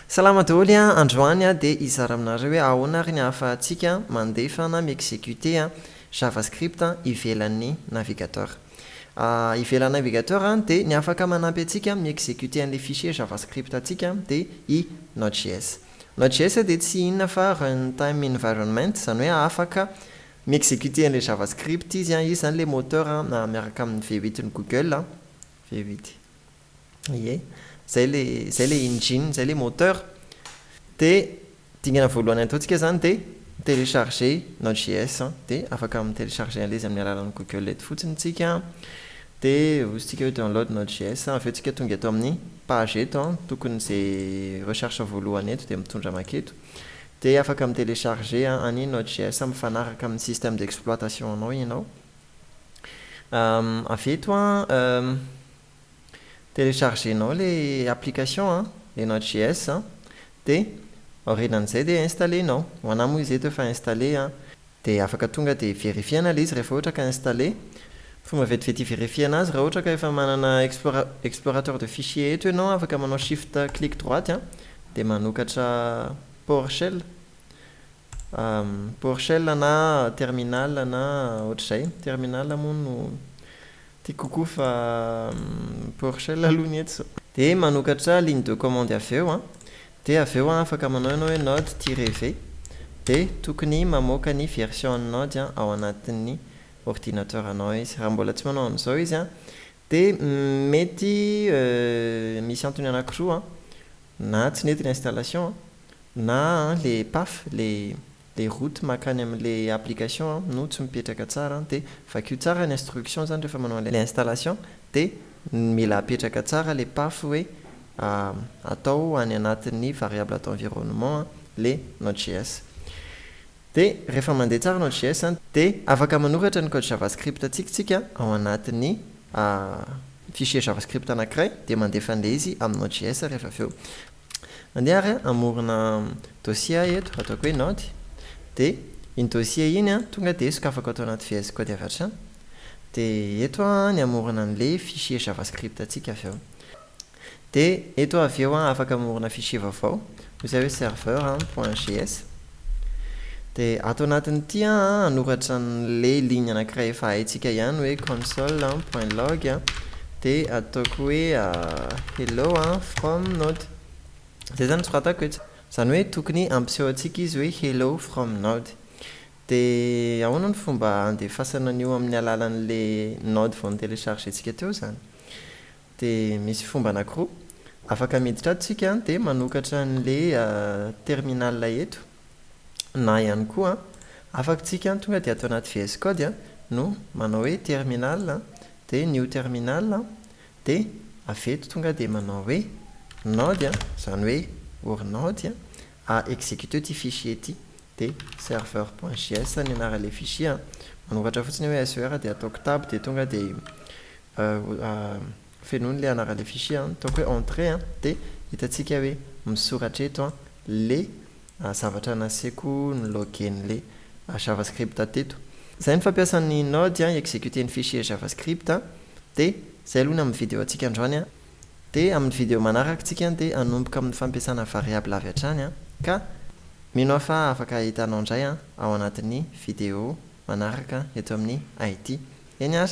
Salama daholo androany dia izara aminareo hoe ahoana ary ny ahafahantsika mandefa na mi-exécuter JavaScript ivelan'ny navigateur. Ivelan'ny navigateur dia ny afaka manampy antsika mi-exécuter an'ilay fichier JavaScript antsika dia i Node.js. Node.js dia tsy inona fa runtime environment, izany hoe afaka mi-exécuter an'ilay JavaScript izy zany ilay moteur miaraka amin'ny V8 ny Google V8. Ie. Zay le engine, zay le moteur. Dia dingana voalohany ataontsika zany dia télécharger Node.js dia afaka télécharger an'ilay izy amin'ny alalan'ny Google eto fotsiny tsika. Dia ozintsika hoe download Node.js, avy eo tsika tonga eto amin'ny page eto tokony izay recherche voalohany eto dia mitondra maketo. Dia afaka télécharger any Node.js mifanaraka amin'ny système d'exploitation anao ianao. Avy eto téléchargenao les applications les Node.js dia aorinan'izay dia installenao. Ho anahy moa izy eto efa installé dia afaka tonga dia vérifiena ilay izy rehefa ohatra ka installé. Fomba vetivety vérifier anazy raha ohatra ka efa manana explorateur de fichier eto ianao afaka manao shift clic droite dia manokatra PowerShell. PowerShell na terminal na ohatr'izay. Terminal moa no tiako kokoa fa PowerShell aloha ny eto. Dia manokatra ligne de commande avy eo dia avy eo afaka manao ianao hoe node-v dia tokony mamoaka ny version Node ao anatin'ny ordinateur anao izy. Raha mbola tsy manao an'izao izy dia mety misy antony anankiroa na tsy nety l'installation na les paf les routes makany amin'ilay application no tsy mipetraka tsara dia vaky tsara ny instruction zany rehefa manao ilay installation dia mila apetraka tsara les paf hoe atao any anatin'ny variable d'environnement les Node.js. Dia rehefa mandeha tsara Node.js dia afaka manoratra ny code JavaScript tsika ao anatin'ny fichier JavaScript anankiray dia mandefa an'ilay izy amin'ny Node.js rehefa avy eo. Mandeha ary amorona dossier eto ataoko hoe Node dia iny dossier iny tonga dia sokafako atao anaty VS Code avy hatrany. Dia eto ny amorona an'ilay fichier JavaScript atsika avy eo. Dia eto avy eo afaka amorona fichier vaovao izay hoe serveur.js. Dia ato anatin'ity anoratra an'ilay ligne anankiray efa haintsika ihany hoe console.log dia ataoko hoe hello from Node. Zay zany soratako eto. Izany hoe tokony ampiseho antsika izy hoe hello from Node. Dia ahoana ny fomba handefasana an'io amin'ny alalan'ilay Node vao téléchargentsika teo zany. Dia misy fomba anankiroa. Afaka miditra ato tsika dia manokatra an'ilay terminal eto. Na ihany koa afaka tsika tonga dia atao anaty VS Code no manao hoe terminal dia new terminal dia avy eto tonga dia manao hoe Node izany hoe or Node exécuter ity fichier ity dia serveur.js ny anaran'ilay fichier. Manoratra fotsiny hoe SER dia ataoko tab dia tonga dia fenoina ilay anaran'ilay fichier. Ataoko hoe entrée dia hitantsika hoe misoratra eto le zavatra nasiako ny login-le JavaScript teto. Izay ny fampiasan'ny Node exécuter ny fichier JavaScript dia izay aloha ny amin'ny vidéo antsika androany dia amin'ny vidéo manaraka tsika dia hanomboka amin'ny fampiasana variable avy hatrany ka mino fa afaka hitanao indray ao anatin'ny vidéo manaraka eto amin'ny IT. Eny ary.